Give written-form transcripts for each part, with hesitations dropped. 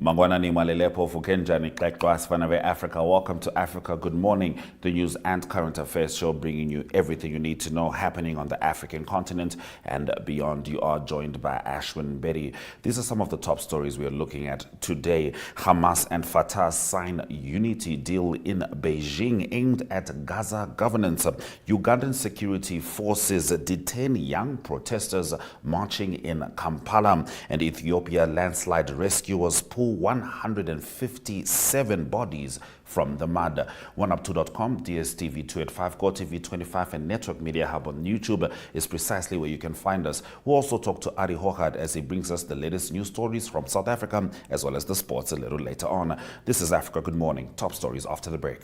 Mangwana ni Malelepo Fukenjani Klekwa Spanave Africa. Welcome to Africa Good Morning, the news and current affairs show bringing you everything you need to know happening on the African continent and beyond. You are joined by Ashwin Betty. These are some of the top stories we are looking at today. Hamas and Fatah sign unity deal in Beijing aimed at Gaza governance. Ugandan security forces detain young protesters marching in Kampala. And Ethiopia landslide rescuers pull 157 bodies from the mud. OneUp2.com, DSTV 285, GoTV 25, and Network Media Hub on YouTube is precisely where you can find us. We'll also talk to Ari Hochad as he brings us the latest news stories from South Africa, as well as the sports a little later on. This is Africa Good Morning. Top stories after the break.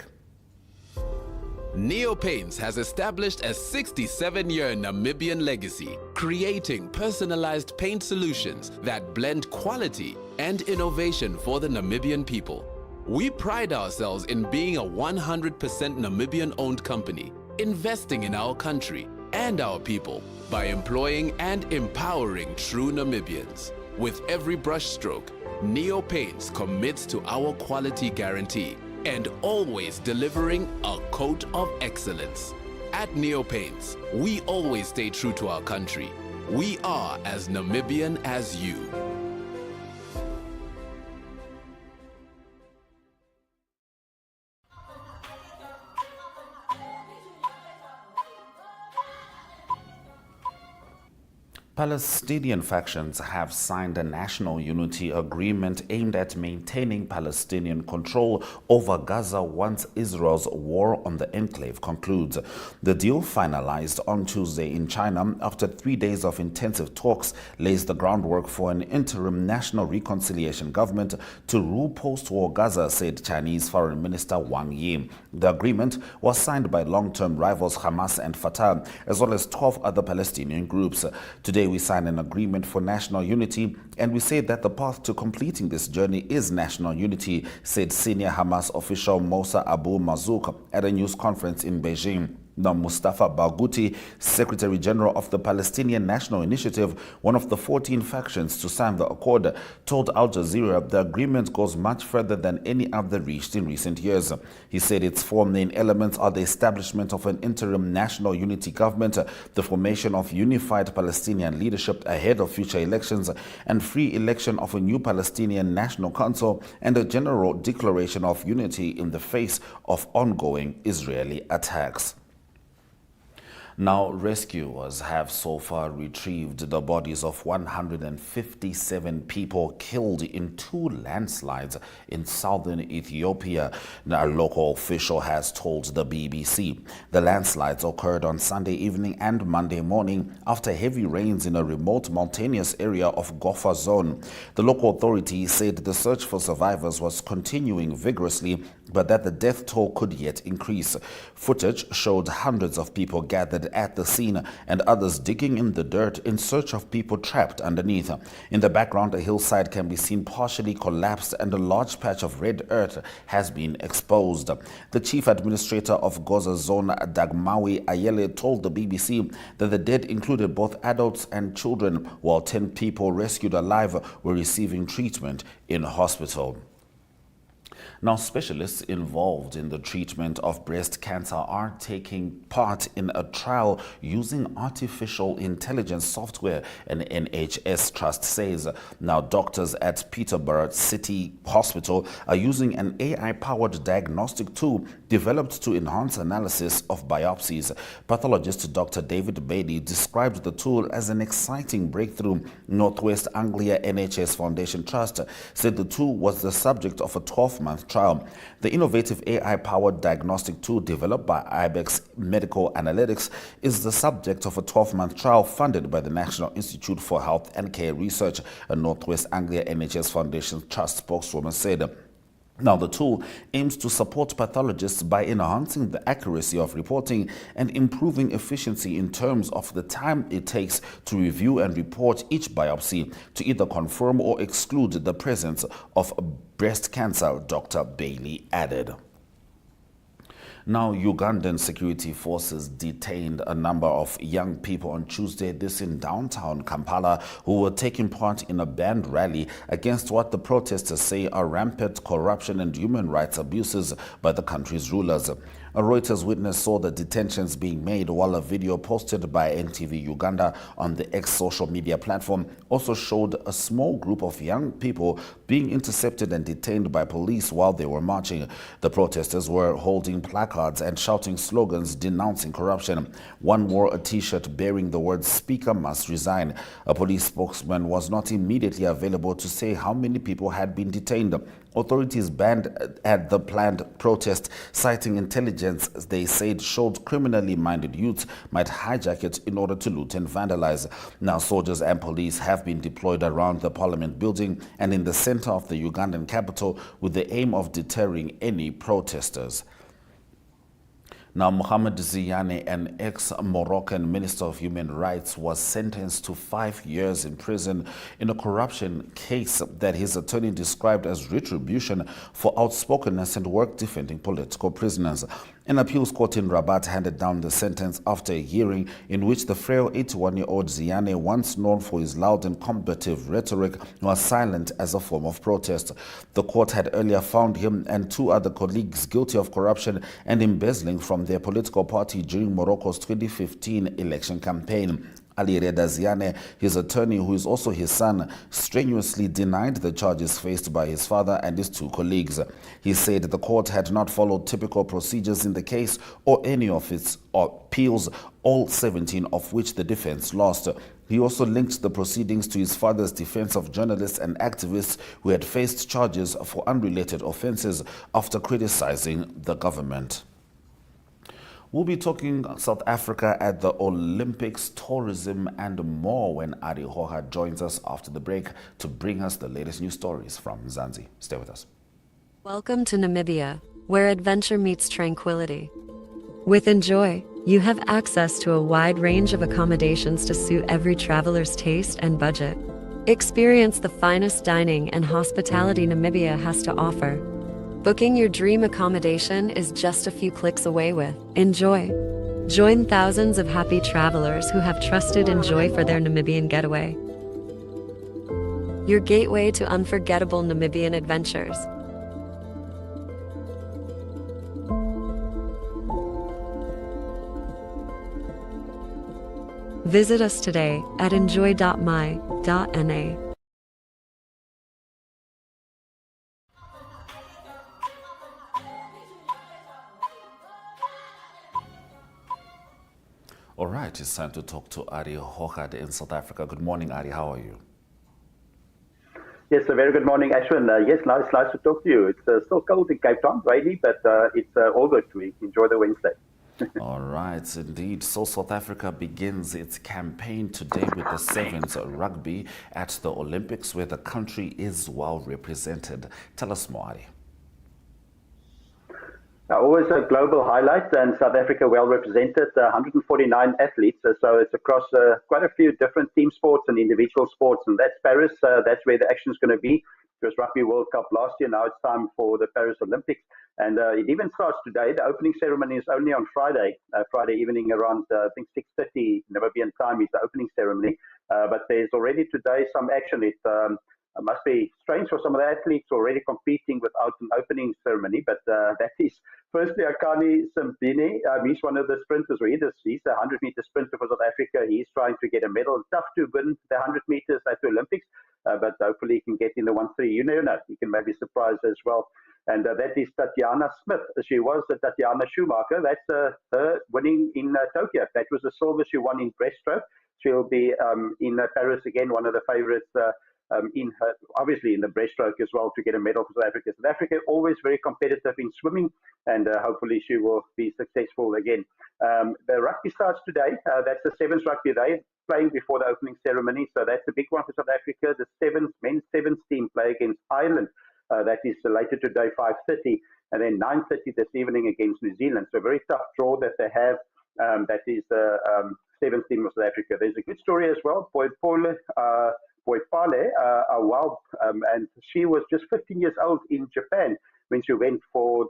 Neo Paints has established a 67-year Namibian legacy, creating personalized paint solutions that blend quality and innovation for the Namibian people. We pride ourselves in being a 100% Namibian-owned company, investing in our country and our people by employing and empowering true Namibians. With every brushstroke, Neo Paints commits to our quality guarantee and always delivering a coat of excellence. At Neo Paints, we always stay true to our country. We are as Namibian as you. Palestinian factions have signed a national unity agreement aimed at maintaining Palestinian control over Gaza once Israel's war on the enclave concludes. The deal, finalized on Tuesday in China after 3 days of intensive talks, lays the groundwork for an interim national reconciliation government to rule post-war Gaza, said Chinese Foreign Minister Wang Yi. The agreement was signed by long-term rivals Hamas and Fatah, as well as 12 other Palestinian groups. Today, we signed an agreement for national unity, and we say that the path to completing this journey is national unity, said senior Hamas official Moussa Abu Mazouk at a news conference in Beijing. Now, Mustafa Barghouti, Secretary General of the Palestinian National Initiative, one of the 14 factions to sign the accord, told Al Jazeera the agreement goes much further than any other reached in recent years. He said its four main elements are the establishment of an interim national unity government, the formation of unified Palestinian leadership ahead of future elections, and free election of a new Palestinian National Council, and a general declaration of unity in the face of ongoing Israeli attacks. Now, rescuers have so far retrieved the bodies of 157 people killed in 2 landslides in southern Ethiopia, a local official has told the BBC. The landslides occurred on Sunday evening and Monday morning after heavy rains in a remote mountainous area of Gofa zone. The local authority said the search for survivors was continuing vigorously, but that the death toll could yet increase. Footage showed hundreds of people gathered at the scene and others digging in the dirt in search of people trapped underneath. In the background, a hillside can be seen partially collapsed and a large patch of red earth has been exposed. The chief administrator of Gaza zone, Dagmawi Ayele, told the BBC that the dead included both adults and children, while 10 people rescued alive were receiving treatment in hospital. Now, specialists involved in the treatment of breast cancer are taking part in a trial using artificial intelligence software, an NHS trust says. Now, doctors at Peterborough City Hospital are using an AI-powered diagnostic tool developed to enhance analysis of biopsies. Pathologist Dr. David Bailey described the tool as an exciting breakthrough. Northwest Anglia NHS Foundation Trust said the tool was the subject of a 12-month trial. The innovative AI-powered diagnostic tool developed by Ibex Medical Analytics is the subject of a 12-month trial funded by the National Institute for Health and Care Research, a Northwest Anglia NHS Foundation Trust spokeswoman said. Now, the tool aims to support pathologists by enhancing the accuracy of reporting and improving efficiency in terms of the time it takes to review and report each biopsy to either confirm or exclude the presence of breast cancer, Dr. Bailey added. Now, Ugandan security forces detained a number of young people on Tuesday, this in downtown Kampala, who were taking part in a banned rally against what the protesters say are rampant corruption and human rights abuses by the country's rulers. A Reuters witness saw the detentions being made, while a video posted by NTV Uganda on the X social media platform also showed a small group of young people being intercepted and detained by police while they were marching. The protesters were holding placards and shouting slogans denouncing corruption. One wore a t-shirt bearing the words "Speaker must resign." A police spokesman was not immediately available to say how many people had been detained. Authorities banned at the planned protest, citing intelligence they said showed criminally minded youths might hijack it in order to loot and vandalize. Now, soldiers and police have been deployed around the parliament building and in the center of the Ugandan capital with the aim of deterring any protesters. Now, Mohamed Ziyane, an ex-Moroccan Minister of Human Rights, was sentenced to 5 years in prison in a corruption case that his attorney described as retribution for outspokenness and work defending political prisoners. An appeals court in Rabat handed down the sentence after a hearing in which the frail 81-year-old Ziyane, once known for his loud and combative rhetoric, was silent as a form of protest. The court had earlier found him and 2 other colleagues guilty of corruption and embezzling from their political party during Morocco's 2015 election campaign. Ali Reda Ziyane, his attorney, who is also his son, strenuously denied the charges faced by his father and his 2 colleagues. He said the court had not followed typical procedures in the case or any of its appeals, all 17 of which the defense lost. He also linked the proceedings to his father's defense of journalists and activists who had faced charges for unrelated offenses after criticizing the government. We'll be talking South Africa at the Olympics, tourism and more when Ari Hoha joins us after the break to bring us the latest news stories from Mzansi. Stay with us. Welcome to Namibia, where adventure meets tranquility. With Enjoy, you have access to a wide range of accommodations to suit every traveler's taste and budget. Experience the finest dining and hospitality Namibia has to offer. Booking your dream accommodation is just a few clicks away with Enjoy. Join thousands of happy travelers who have trusted Enjoy for their Namibian getaway. Your gateway to unforgettable Namibian adventures. Visit us today at enjoy.my.na. All right, it's time to talk to Ari Hochad in South Africa. Good morning, Ari. How are you? Yes, a very good morning, Ashwin. Yes, nice to talk to you. It's still cold in Cape Town, rainy, but it's all good. We enjoy the Wednesday. All right, indeed. So South Africa begins its campaign today with the 7th rugby at the Olympics, where the country is well represented. Tell us more, Ari. Always a global highlight, and South Africa well represented, 149 athletes. So it's across quite a few different team sports and individual sports. And that's Paris. That's where the action is going to be. It was Rugby World Cup last year. Now it's time for the Paris Olympics. And it even starts today. The opening ceremony is only on Friday evening around, I think, 6:30 Namibian time is the opening ceremony. But there's already today some action. It must be strange for some of the athletes already competing without an opening ceremony, but that is firstly Akani Simbine. He's one of the sprinters. He's a 100-meter sprinter for South Africa. He's trying to get a medal. Tough to win the 100 meters at the Olympics, but hopefully he can get in the 1-3. You never know. He can maybe surprise as well. And that is Tatiana Smith. She was Tatiana Schumacher. That's her winning in Tokyo. That was the silver she won in breaststroke. She'll be in Paris again, one of the favorites. In her, obviously in the breaststroke as well, to get a medal for South Africa. South Africa always very competitive in swimming, and hopefully she will be successful again. The rugby starts today. That's the 7th rugby day, playing before the opening ceremony. So that's a big one for South Africa. The men's sevens team play against Ireland. That is later today, 5:30, and then 9:30 this evening against New Zealand. So a very tough draw that they have. That is the 7th team of South Africa. There's a good story as well. Boipale, and she was just 15 years old in Japan when she went for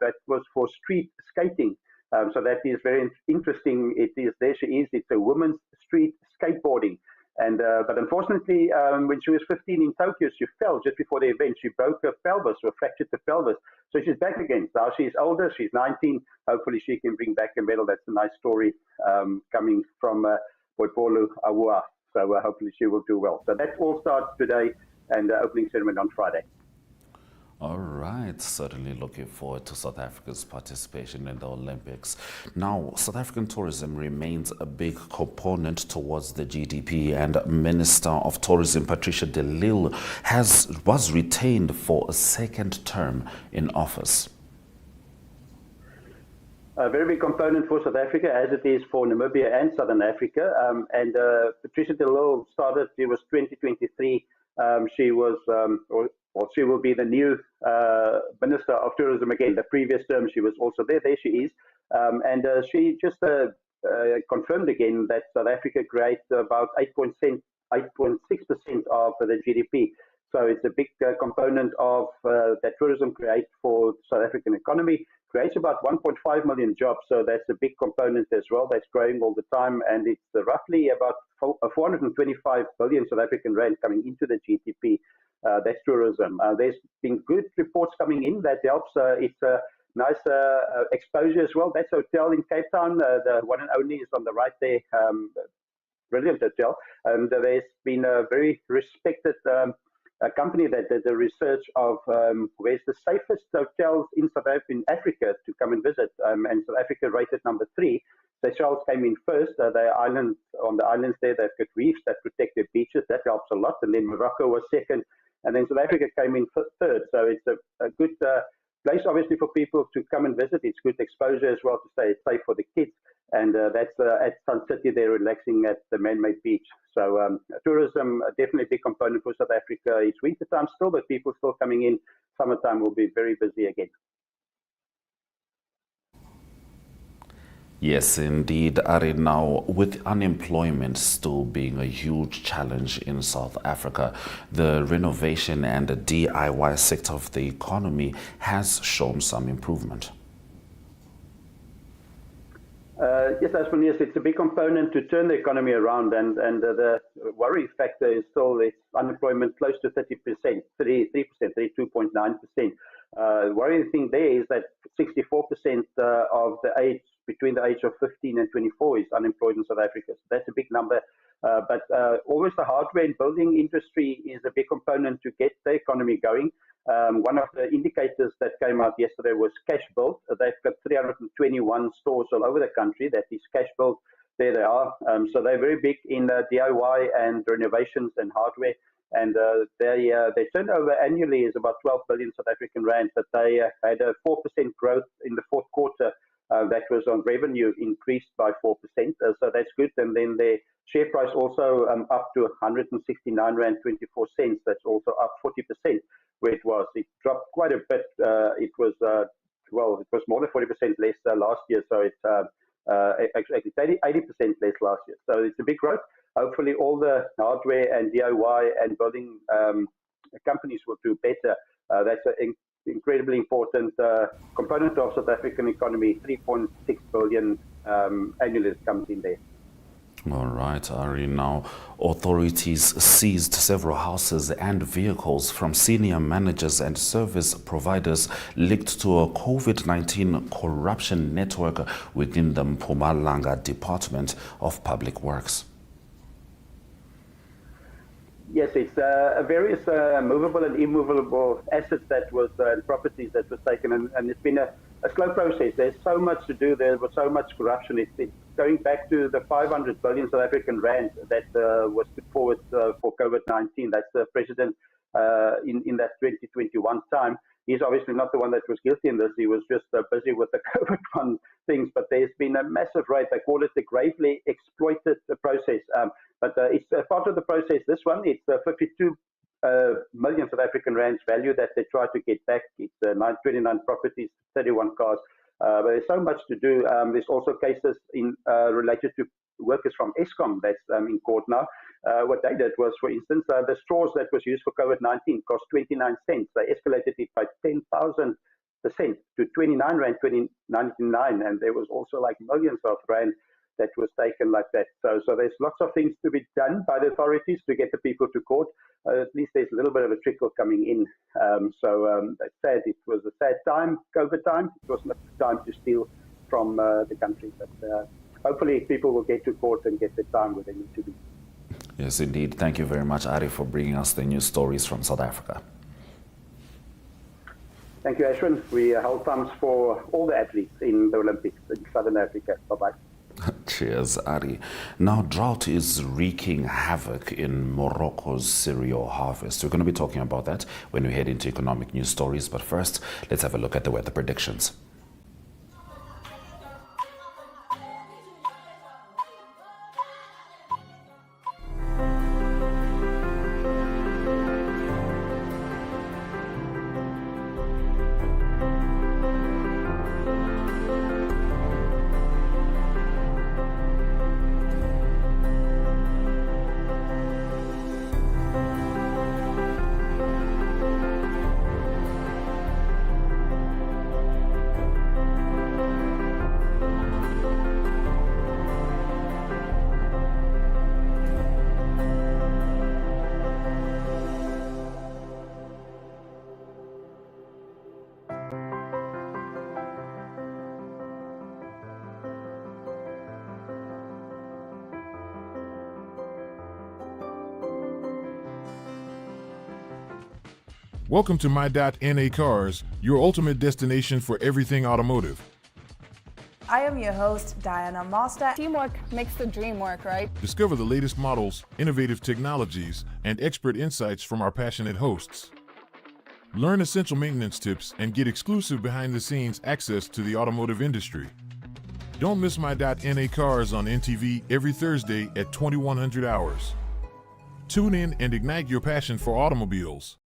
street skating. So that is very interesting. It is there. She is. It's a women's street skateboarding. And but unfortunately, when she was 15 in Tokyo, she fell just before the event. She broke her pelvis or fractured the pelvis. So she's back again. Now she's older. She's 19. Hopefully she can bring back a medal. That's a nice story coming from Boipolu Awua. So hopefully she will do well. So that all starts today and opening ceremony on Friday. All right, certainly looking forward to South Africa's participation in the Olympics. Now, South African tourism remains a big component towards the GDP, and Minister of Tourism Patricia de Lille was retained for a second term in office. A very big component for South Africa, as it is for Namibia and Southern Africa. Patricia de Lille started, it was 2023. She was, she will be the new Minister of Tourism again. The previous term, she was also there. There she is. She just confirmed again that South Africa creates about 8.6% of the GDP. So it's a big component of that tourism creates for South African economy. Creates about 1.5 million jobs, so that's a big component as well. That's growing all the time, and it's roughly about 425 billion South African rand coming into the GDP. That's tourism. There's been good reports coming in that helps. It's a nice exposure as well. That's hotel in Cape Town, the one and only, is on the right there. Brilliant hotel, and there's been a very respected a company that did the research of where's the safest hotels in Africa to come and visit, and South Africa rated number 3. Seychelles came in first. On the islands there, they've got reefs that protect their beaches. That helps a lot. And then Morocco was second, and then South Africa came in third. So it's a good place, obviously, for people to come and visit. It's good exposure as well to stay safe for the kids. And that's at Sun City, they're relaxing at the man-made beach. So tourism, definitely a big component for South Africa. It's winter time still, but people still coming in. Summertime will be very busy again. Yes, indeed, Ari. Now, with unemployment still being a huge challenge in South Africa, the renovation and the DIY sector of the economy has shown some improvement. Yes, Ashwin, yes, it's a big component to turn the economy around, and the worry factor is still it's unemployment close to 30%, 32.9%. The worrying thing there is that 64% of the age between the age of 15 and 24 is unemployed in South Africa. So that's a big number. But always the hardware and building industry is a big component to get the economy going. One of the indicators that came out yesterday was cash built. They've got 321 stores all over the country that is cash built. There they are. So they're very big in DIY and renovations and hardware. And their turnover annually is about 12 billion South African rand, but they had a 4% growth in the fourth quarter. That was on revenue increased by 4%. So that's good. And then their share price also up to 169 rand 24 cents. That's also up 40%. Where it was. It dropped quite a bit. It was it was more than 40% less last year. So it's actually 80% less last year. So it's a big growth. Hopefully, all the hardware and DIY and building companies will do better. That's an incredibly important component of South African economy. 3.6 billion annually comes in there. All right, Ari. Now, authorities seized several houses and vehicles from senior managers and service providers linked to a COVID-19 corruption network within the Mpumalanga Department of Public Works. Yes, it's various movable and immovable assets that was properties that was taken, and it's been a slow process. There's so much to do. There was so much corruption. It's going back to the 500 billion South African rand that was put forward for COVID-19. That's the president in that 2021 time. He's obviously not the one that was guilty in this. He was just busy with the COVID things. But there's been a massive rate. They call it the gravely exploited process. But it's a part of the process. This one, it's 52 million South African rands value that they try to get back. It's 29 properties, 31 cars. But there's so much to do. There's also cases related to workers from Eskom that's in court now. What they did was, for instance, the straws that was used for COVID-19 cost 29 cents. They escalated it by 10,000 to 29 Rand 2099, and there was also like millions of Rand that was taken like that. So there's lots of things to be done by the authorities to get the people to court. At least there's a little bit of a trickle coming in. That's sad. It was a sad time, COVID time. It was not time to steal from the country. But hopefully people will get to court and get the time where they need to be. Yes, indeed. Thank you very much, Ari, for bringing us the news stories from South Africa. Thank you, Ashwin. We hold thumbs for all the athletes in the Olympics in Southern Africa. Bye-bye. Cheers, Ari. Now, drought is wreaking havoc in Morocco's cereal harvest. We're going to be talking about that when we head into economic news stories. But first, let's have a look at the weather predictions. Welcome to My.NA Cars, your ultimate destination for everything automotive. I am your host, Diana Master. Teamwork makes the dream work, right? Discover the latest models, innovative technologies, and expert insights from our passionate hosts. Learn essential maintenance tips and get exclusive behind-the-scenes access to the automotive industry. Don't miss My.NA Cars on NTV every Thursday at 2100 hours. Tune in and ignite your passion for automobiles.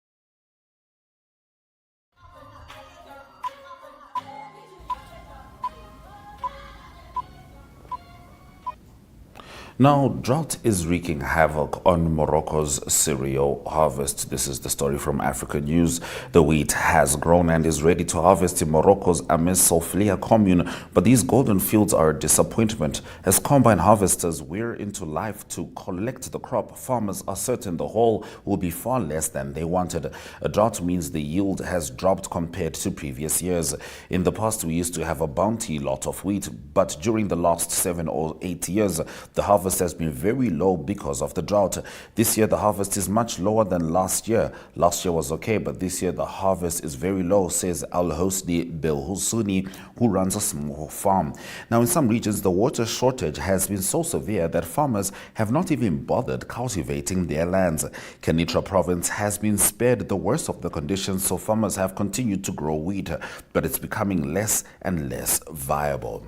Now, drought is wreaking havoc on Morocco's cereal harvest. This is the story from Africa News. The wheat has grown and is ready to harvest in Morocco's Ames Souflia commune, but these golden fields are a disappointment. As combine harvesters wear into life to collect the crop, farmers are certain the haul will be far less than they wanted. A drought means the yield has dropped compared to previous years. In the past, we used to have a bounty lot of wheat, but during the last 7 or 8 years, the harvest has been very low because of the drought. This year the harvest is much lower than last year. Last year was okay, but this year the harvest is very low, says Al-Hosni Belhusuni, who runs a small farm. Now, in some regions, the water shortage has been so severe that farmers have not even bothered cultivating their lands. Kenitra province has been spared the worst of the conditions, so farmers have continued to grow wheat, but it's becoming less and less viable.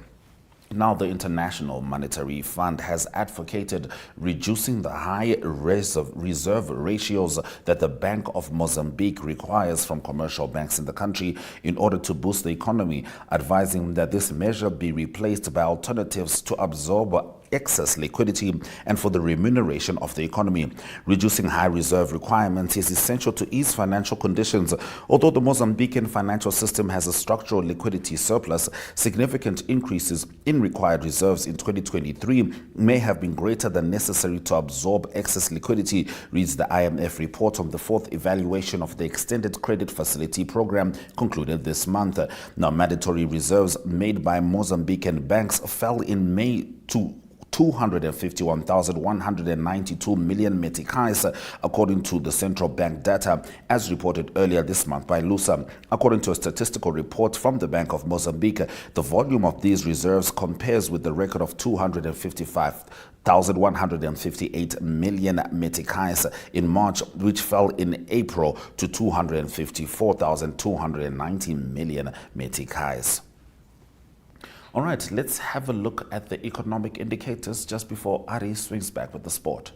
Now, the International Monetary Fund has advocated reducing the high reserve ratios that the Bank of Mozambique requires from commercial banks in the country in order to boost the economy, advising that this measure be replaced by alternatives to absorb excess liquidity and for the remuneration of the economy. Reducing high reserve requirements is essential to ease financial conditions. Although the Mozambican financial system has a structural liquidity surplus, significant increases in required reserves in 2023 may have been greater than necessary to absorb excess liquidity, reads the IMF report on the fourth evaluation of the Extended Credit Facility Program concluded this month. Now, mandatory reserves made by Mozambican banks fell in May to 251,192 million meticais, according to the central bank data, as reported earlier this month by Lusa. According to a statistical report from the Bank of Mozambique, the volume of these reserves compares with the record of 255,158 million meticais in March, which fell in April to 254,290 million meticais. All right, let's have a look at the economic indicators just before Ari swings back with the sport.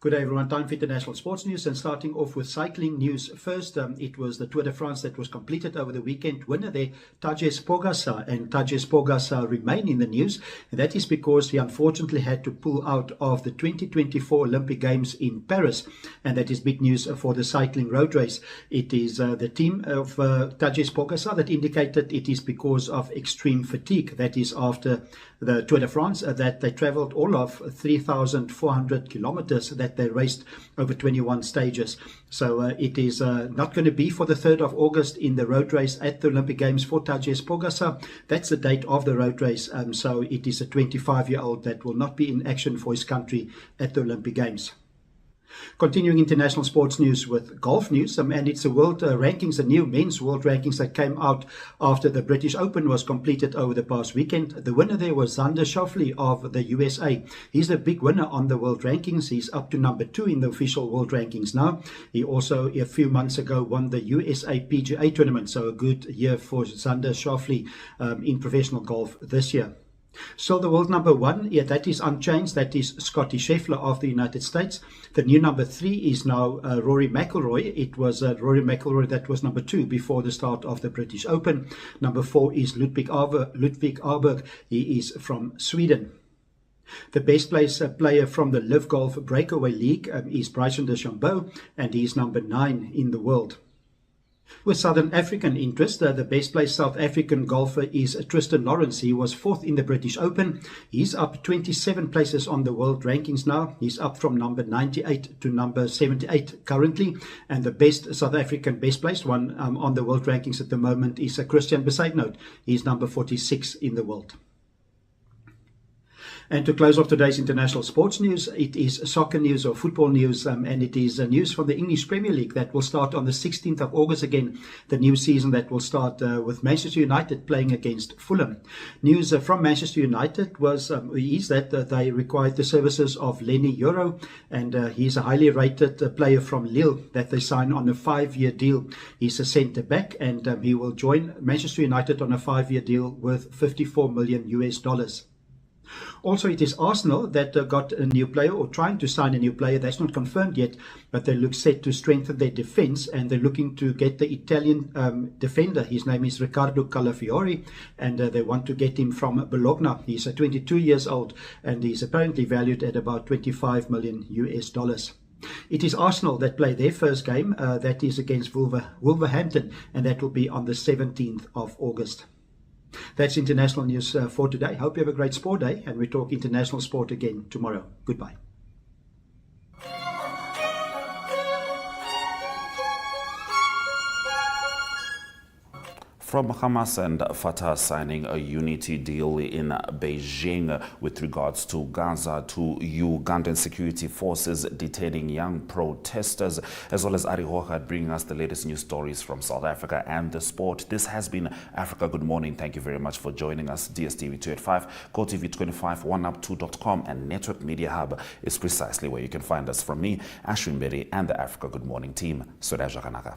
Good day, everyone. Time for international sports news, and starting off with cycling news first. It was the Tour de France that was completed over the weekend. Winner there, Tadej Pogačar, and Tadej Pogačar remain in the news. And that is because he unfortunately had to pull out of the 2024 Olympic Games in Paris, and that is big news for the cycling road race. It is the team of Tadej Pogačar that indicated it is because of extreme fatigue. That is after the Tour de France that they travelled all of 3,400 kilometers that they raced over 21 stages. So it is not going to be for the 3rd of August in the road race at the Olympic Games for Tadej Pogačar. That's the date of the road race. So it is a 25-year-old that will not be in action for his country at the Olympic Games. Continuing international sports news with golf news, and it's the world rankings, the new men's world rankings that came out after the British Open was completed over the past weekend. The winner there was Xander Schauffele of the USA. He's the big winner on the world rankings. He's up to number 2 in the official world rankings now. He also, a few months ago, won the USA PGA tournament, so a good year for Xander Schauffele in professional golf this year. So the world number 1, that is unchanged. That is Scotty Scheffler of the United States. The new number 3 is now Rory McIlroy. It was Rory McIlroy that was number 2 before the start of the British Open. Number 4 is Ludwig Aberg. He is from Sweden. The best player from the Live Golf Breakaway League is Bryson DeChambeau, and he's number 9 in the world. With Southern African interest, the best placed South African golfer is Tristan Lawrence. He was 4th in the British Open. He's up 27 places on the world rankings now. He's up from number 98 to number 78 currently. And the best South African best placed one on the world rankings at the moment is Christian Besaidnout. He's number 46 in the world. And to close off today's international sports news, it is soccer news or football news, and it is news from the English Premier League that will start on the 16th of August again, the new season that will start with Manchester United playing against Fulham. News from Manchester United is that they required the services of Lenny Yoro, and he's a highly rated player from Lille that they signed on a 5-year deal. He's a centre-back, and he will join Manchester United on a 5-year deal with $54 million. Also, it is Arsenal that got a new player or trying to sign a new player. That's not confirmed yet, but they look set to strengthen their defence, and they're looking to get the Italian defender. His name is Riccardo Calafiori, and they want to get him from Bologna. He's 22 years old, and he's apparently valued at about $25 million. It is Arsenal that play their first game. That is against Wolverhampton, and that will be on the 17th of August. That's international news for today. Hope you have a great sport day, and we talk international sport again tomorrow. Goodbye. From Hamas and Fatah signing a unity deal in Beijing with regards to Gaza, to Ugandan security forces detaining young protesters, as well as Ari Hochad bringing us the latest news stories from South Africa and the sport. This has been Africa Good Morning. Thank you very much for joining us. DSTV 285, GoTV 25, oneup2.com, and Network Media Hub is precisely where you can find us. From me, Ashwin Berry, and the Africa Good Morning team. Suraj Kanaka.